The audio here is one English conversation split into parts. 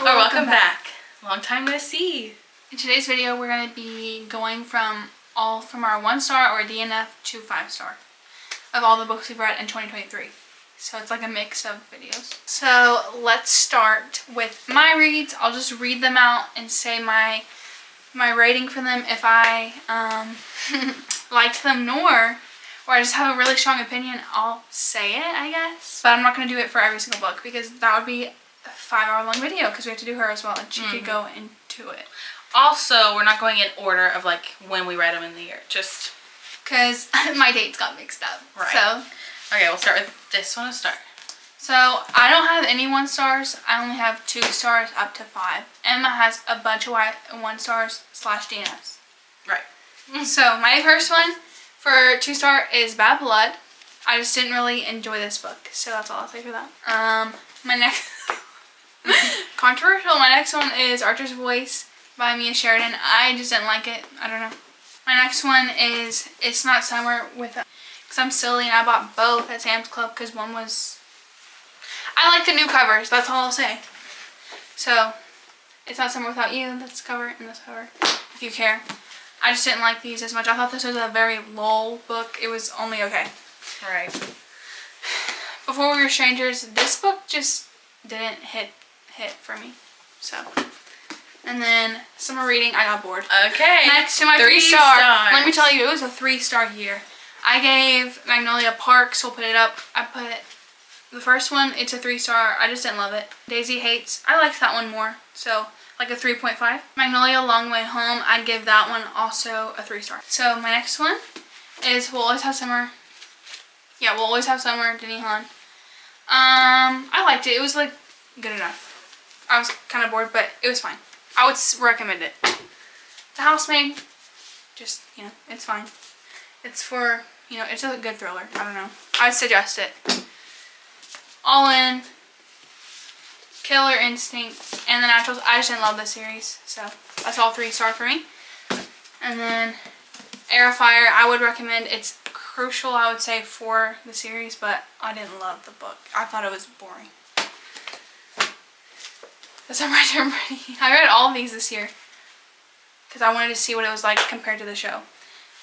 welcome back. Long time no see. In today's video, we're going to be going from our 1-star or DNF to 5-star of all the books we've read in 2023. So it's like a mix of videos. So let's start with my reads. I'll just read them out and say my rating for them if I liked them more, or I just have a really strong opinion, I'll say it, I guess. But I'm not going to do it for every single book because that would be a 5-hour long video because we have to do her as well and she could go into it. Also, we're not going in order of like when we read them in the year, just because my dates got mixed up. Right. So, okay, we'll start with this one to start. So I don't have any 1-stars. I only have 2 stars up to 5. Emma has a bunch of 1-stars / DNFs. Right. So my first one for 2-star is Bad Blood. I just didn't really enjoy this book, so that's all I'll say for that. My next controversial. My next one is Archer's Voice by Mia Sheridan. I just didn't like it. I don't know. My next one is It's Not Summer with, because I'm silly and I bought both at Sam's Club because one was. I like the new covers. That's all I'll say. So, It's Not Summer Without You. That's the cover and this cover. If you care. I just didn't like these as much. I thought this was a very lull book. It was only okay. Right. Before We Were Strangers, this book just didn't hit for me. So, and then summer reading, I got bored. Okay. Next to my 3-star. Let me tell you, it was a 3-star year. I gave Magnolia Parks. We'll put it up. I put the first one. It's a 3-star. I just didn't love it. Daisy Hates. I liked that one more. So like a 3.5. Magnolia Long Way Home. I'd give that one also a 3-star. So my next one is We'll Always Have Summer. Yeah, We'll Always Have Summer. Denny Han. I liked it. It was like good enough. I was kind of bored, but it was fine. I would recommend it. The Housemaid, just, it's fine. It's for, it's a good thriller. I don't know. I'd suggest it. All In, Killer Instinct, and The Naturals. I just didn't love this series, so that's all 3-star for me. And then Heir of Fire, I would recommend. It's crucial, I would say, for the series, but I didn't love the book. I thought it was boring. The Summer I Turned Pretty. I read all of these this year because I wanted to see what it was like compared to the show.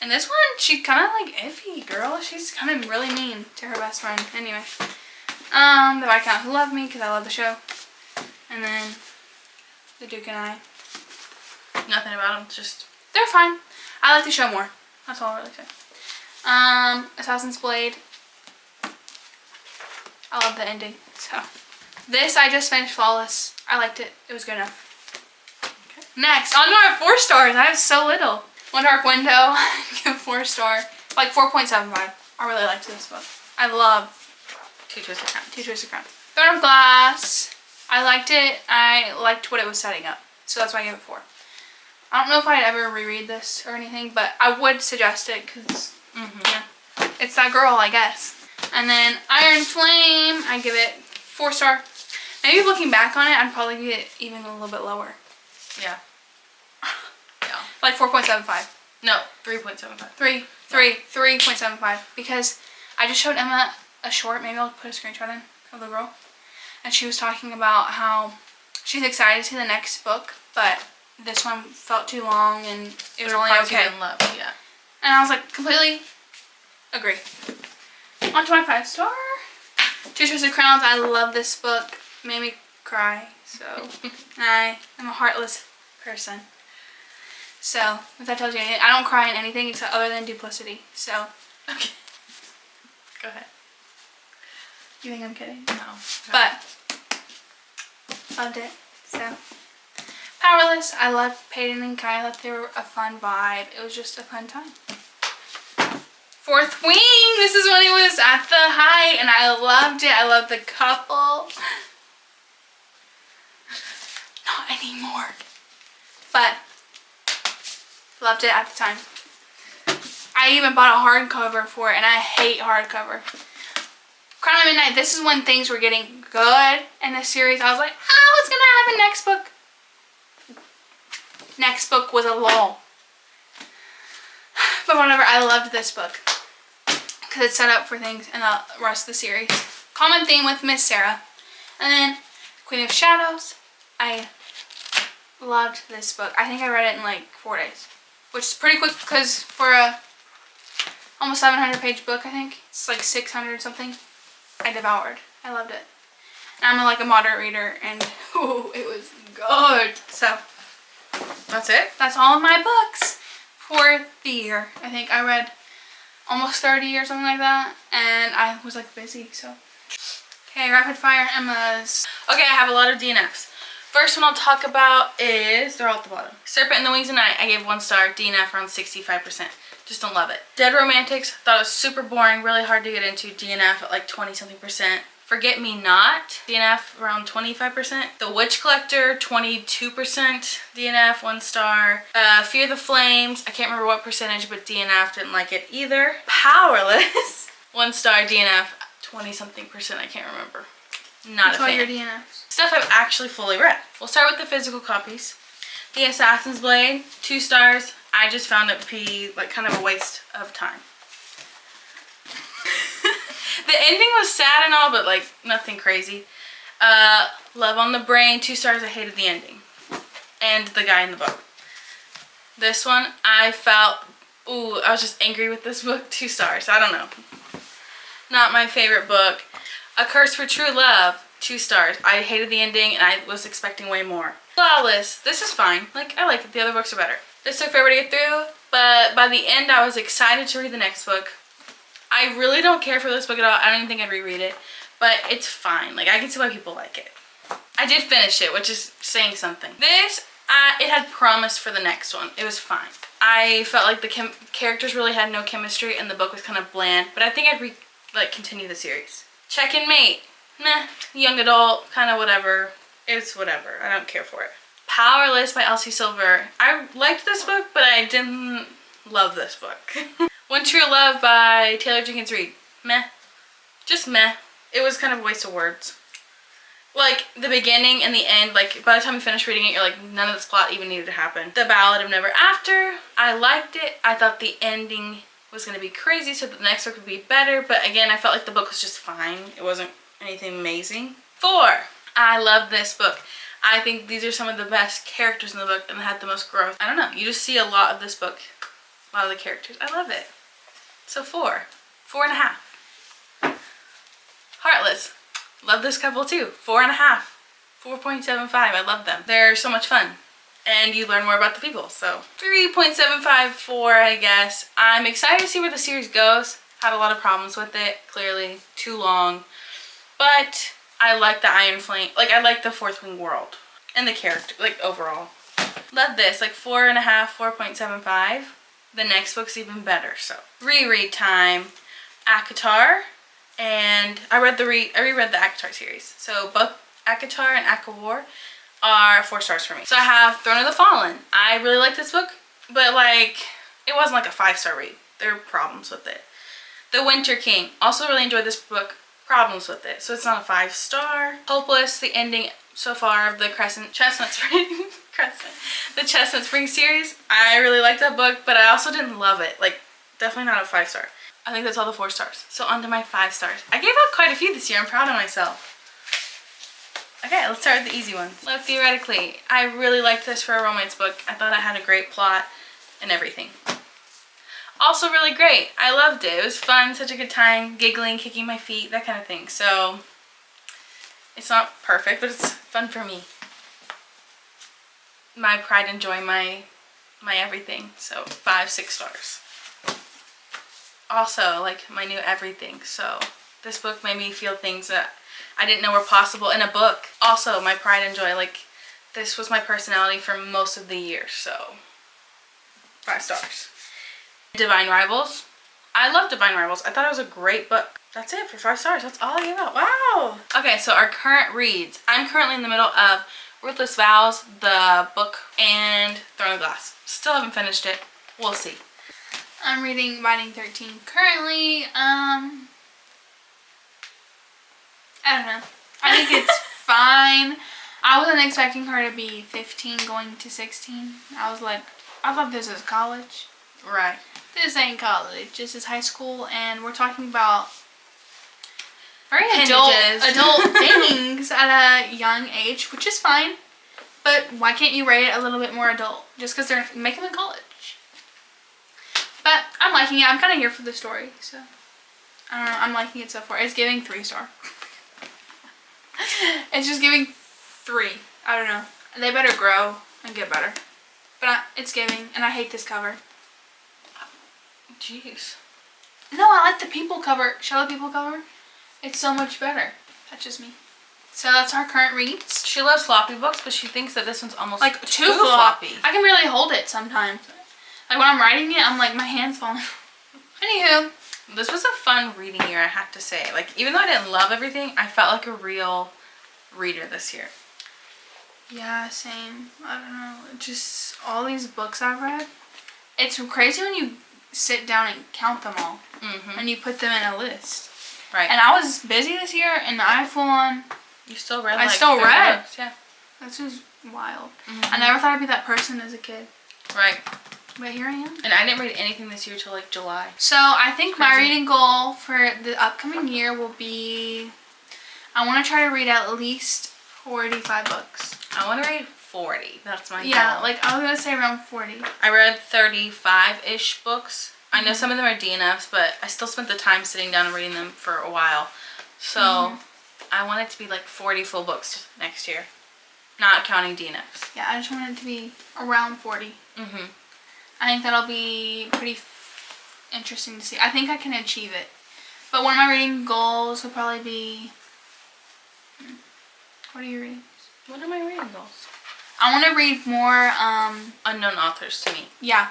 And this one, she's kind of like iffy, girl. She's kind of really mean to her best friend. Anyway. The Viscount Who Loved Me because I love the show. And then The Duke and I. Nothing about them, just... They're fine. I like the show more. That's all I really say. Assassin's Blade. I love the ending. So, this I just finished Flawless. I liked it. It was good enough. Okay. Next, on to our 4 stars. I have so little. One Dark Window. Give 4-star. Like 4.75. I really liked this book. I love Two Twisted Crowns. Two Twisted Crowns. Throne of Glass. I liked it. I liked what it was setting up. So that's why I gave it 4. I don't know if I'd ever reread this or anything, but I would suggest it because it's that girl, I guess. And then Iron Flame, I give it 4-star. Maybe looking back on it, I'd probably give it even a little bit lower. Yeah. Yeah. Like 4.75. No, 3.75. 3.75 because I just showed Emma a short. Maybe I'll put a screenshot in of the girl, and she was talking about how she's excited to see the next book, but this one felt too long and it was only okay. In love, yeah. And I was like, completely agree. On to my 5-star. Two Twisted Crowns. I love this book. Made me cry. So I am a heartless person. So if that tells you anything, I don't cry in anything except other than Duplicity. So okay. Go ahead. You think I'm kidding? No. But loved it. So Powerless. I loved Peyton and Kyla. They were a fun vibe. It was just a fun time. Fourth Wing. This is when it was at the height, and I loved it. I loved the couple. Not anymore. But loved it at the time. I even bought a hardcover for it, and I hate hardcover. Crown of Midnight. This is when things were getting good in this series. I was like, what's gonna happen next book? Next book was a lull. But whatever, I loved this book because it's set up for things in the rest of the series. Common theme with Miss Sarah. And then Queen of Shadows. I loved this book. I think I read it in like 4 days, which is pretty quick because for a almost 700-page book, I think it's like 600 something. I devoured. I loved it. And I'm like a moderate reader, and ooh, it was good. So That's it? that's all of my books for the year. I think I read almost 30 or something like that, and I was like busy, so. Okay, rapid fire Emma's. Okay, I have a lot of DNFs. First one I'll talk about is, they're all at the bottom. Serpent and the Wings of Night, I gave 1 star, DNF around 65%. Just don't love it. Dead Romantics, thought it was super boring, really hard to get into, DNF at like 20 something percent. Forget Me Not, DNF around 25%. The Witch Collector, 22%, DNF, 1 star. Fear the Flames, I can't remember what percentage, but DNF, didn't like it either. Powerless, 1 star, DNF, 20 something percent, I can't remember. Not a fan. Your DNFs. Stuff I've actually fully read. We'll start with the physical copies. The Assassin's Blade, 2 stars. I just found it to be like kind of a waste of time. The ending was sad and all, but like nothing crazy. Love on the Brain, 2 stars. I hated the ending. And the guy in the book. This one, I felt, ooh, I was just angry with this book, 2 stars. I don't know. Not my favorite book. A Curse for True Love, 2 stars. I hated the ending and I was expecting way more. Flawless, this is fine. Like, I like it. The other books are better. This took forever to get through, but by the end I was excited to read the next book. I really don't care for this book at all. I don't even think I'd reread it, but it's fine. Like, I can see why people like it. I did finish it, which is saying something. This, it had promise for the next one. It was fine. I felt like the characters really had no chemistry and the book was kind of bland, but I think I'd continue the series. Check and Mate, meh, young adult, kind of whatever. It's whatever. I don't care for it. Powerless by Elsie Silver. I liked this book, but I didn't love this book. One True Love by Taylor Jenkins Reid. Meh. Just meh. It was kind of a waste of words. Like, the beginning and the end, like, by the time you finish reading it, you're like, none of this plot even needed to happen. The Ballad of Never After. I liked it. I thought the ending was going to be crazy, so the next book would be better, but again, I felt like the book was just fine. It wasn't anything amazing. 4. I love this book. I think these are some of the best characters in the book and had the most growth. I don't know, you just see a lot of this book, a lot of the characters. I love it. So 4. 4.5. Heartless. Love this couple too. 4.5. 4.75. I love them. They're so much fun. And you learn more about the people. So 3.75, 4, I guess. I'm excited to see where the series goes. Had a lot of problems with it. Clearly, too long. But I like the Iron Flame. Like, I like the Fourth Wing world. And the character, like, overall. Love this. Like, 4.5, 4.75. The next book's even better. So, reread time. ACOTAR. And I reread the ACOTAR series. So, both ACOTAR and ACOWAR are 4 stars for me. So I have Throne of the Fallen. I really like this book, but like, it wasn't like a 5-star read. There were problems with it. The Winter King. Also really enjoyed this book. Problems with it. So it's not a 5-star. Hopeless, the ending so far of the Chestnut Spring series. I really liked that book, but I also didn't love it. Like, definitely not a 5-star. I think that's all the 4 stars. So on to my 5 stars. I gave out quite a few this year. I'm proud of myself. Okay, let's start with the easy ones. Love Theoretically. I really liked this for a romance book. I thought it had a great plot and everything. Also really great. I loved it. It was fun, such a good time, giggling, kicking my feet, that kind of thing. So, it's not perfect, but it's fun for me. My pride and joy, my everything. So, 5, 6 stars. Also, like, my new everything. So, this book made me feel things that I didn't know were possible in a book. Also, my pride and joy, like, this was my personality for most of the year, so 5 stars. Divine Rivals. I love Divine Rivals. I thought it was a great book. That's it for 5 stars. That's all I gave out. Wow. Okay, so our current reads. I'm currently in the middle of Ruthless Vows, the book, and Throne of Glass. Still haven't finished it. We'll see. I'm reading Binding 13 currently. I don't know. I think it's fine. I wasn't expecting her to be 15 going to 16. I was like, I thought this was college. Right. This ain't college. This is high school, and we're talking about very Appendages. adult things at a young age, which is fine. But why can't you rate it a little bit more adult? Just because they're making them college. But I'm liking it. I'm kind of here for the story, so I don't know. I'm liking it so far. It's giving 3-star. It's just giving 3. I don't know. They better grow and get better. But it's giving, and I hate this cover. Jeez. No, I like the people cover. Show the people cover. It's so much better. That's just me. So that's our current reads. She loves floppy books, but she thinks that this one's almost like too floppy. I can barely hold it sometimes. Like when I'm writing it, I'm like, my hand's falling. Anywho. This was a fun reading year, I have to say. Like, even though I didn't love everything, I felt like a real reader this year. Yeah, same. I don't know. Just all these books I've read. It's crazy when you sit down and count them all. Mm-hmm. And you put them in a list. Right. And I was busy this year, and I full on... You still read I still read. Books, yeah. That's just wild. Mm-hmm. I never thought I'd be that person as a kid. Right. But here I am. And I didn't read anything this year till like July. So I think my reading goal for the upcoming year will be... I want to try to read at least 45 books. I want to read 40. That's my goal. Yeah, like I was going to say around 40. I read 35-ish books. I know some of them are DNFs, but I still spent the time sitting down and reading them for a while. So I want it to be like 40 full books next year. Not counting DNFs. Yeah, I just want it to be around 40. Mm-hmm. I think that'll be pretty interesting to see. I think I can achieve it. But one of my reading goals will probably be... What are you reading? What are my reading goals? I want to read more... unknown authors to me. Yeah.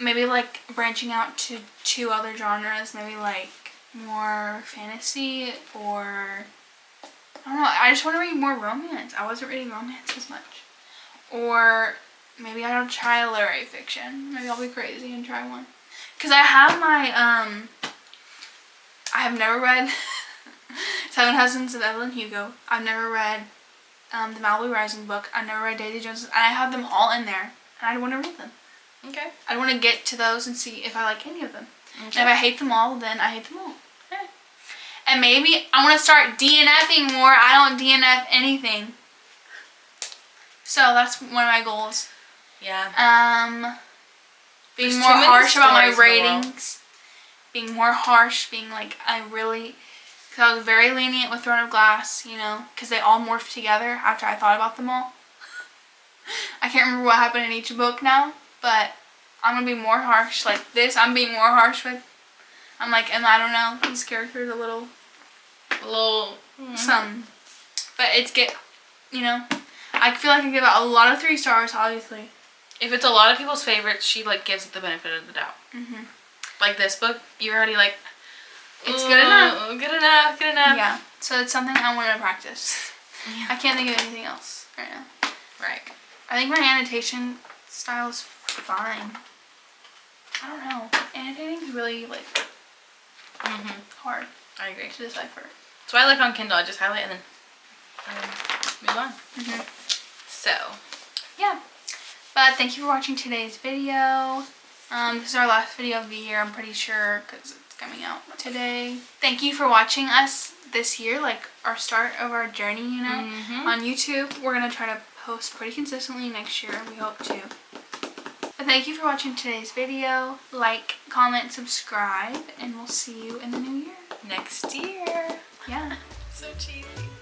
Maybe like branching out to 2 other genres. Maybe like more fantasy or... I don't know. I just want to read more romance. I wasn't reading romance as much. Or... Maybe I'll try a literary fiction. Maybe I'll be crazy and try one. Because I have my, I have never read 7 Husbands of Evelyn Hugo. I've never read the Malibu Rising book. I've never read Daisy Jones. And I have them all in there. And I want to read them. Okay. I want to get to those and see if I like any of them. Okay. And if I hate them all, then I hate them all. Okay. And maybe I want to start DNFing more. I don't DNF anything. So that's one of my goals. Yeah. Being There's more too many harsh about my stories in the world. ratings. Being more harsh. Being like, because I was very lenient with Throne of Glass, you know, because they all morphed together after I thought about them all. I can't remember what happened in each book now, but I'm going to be more harsh. Like this, I'm being more harsh with. I'm like, and I don't know, these characters a little some. But you know, I feel like I give out a lot of 3 stars, obviously. If it's a lot of people's favorites, she like gives it the benefit of the doubt. Mm-hmm. Like this book, you're already like, it's good enough. Good enough. Good enough. Yeah. So it's something I want to practice. Yeah. I can't think of anything else right now. Right. I think my annotation style is fine. I don't know. Annotating is really like hard I agree. to decipher. That's why I like on Kindle. I just highlight and then move on. So, yeah. But thank you for watching today's video. This is our last video of the year, I'm pretty sure, because it's coming out today. Thank you for watching us this year, like our start of our journey, you know, on YouTube. We're going to try to post pretty consistently next year. We hope to. But thank you for watching today's video. Like, comment, subscribe, and we'll see you in the new year. next year. Yeah. So cheesy.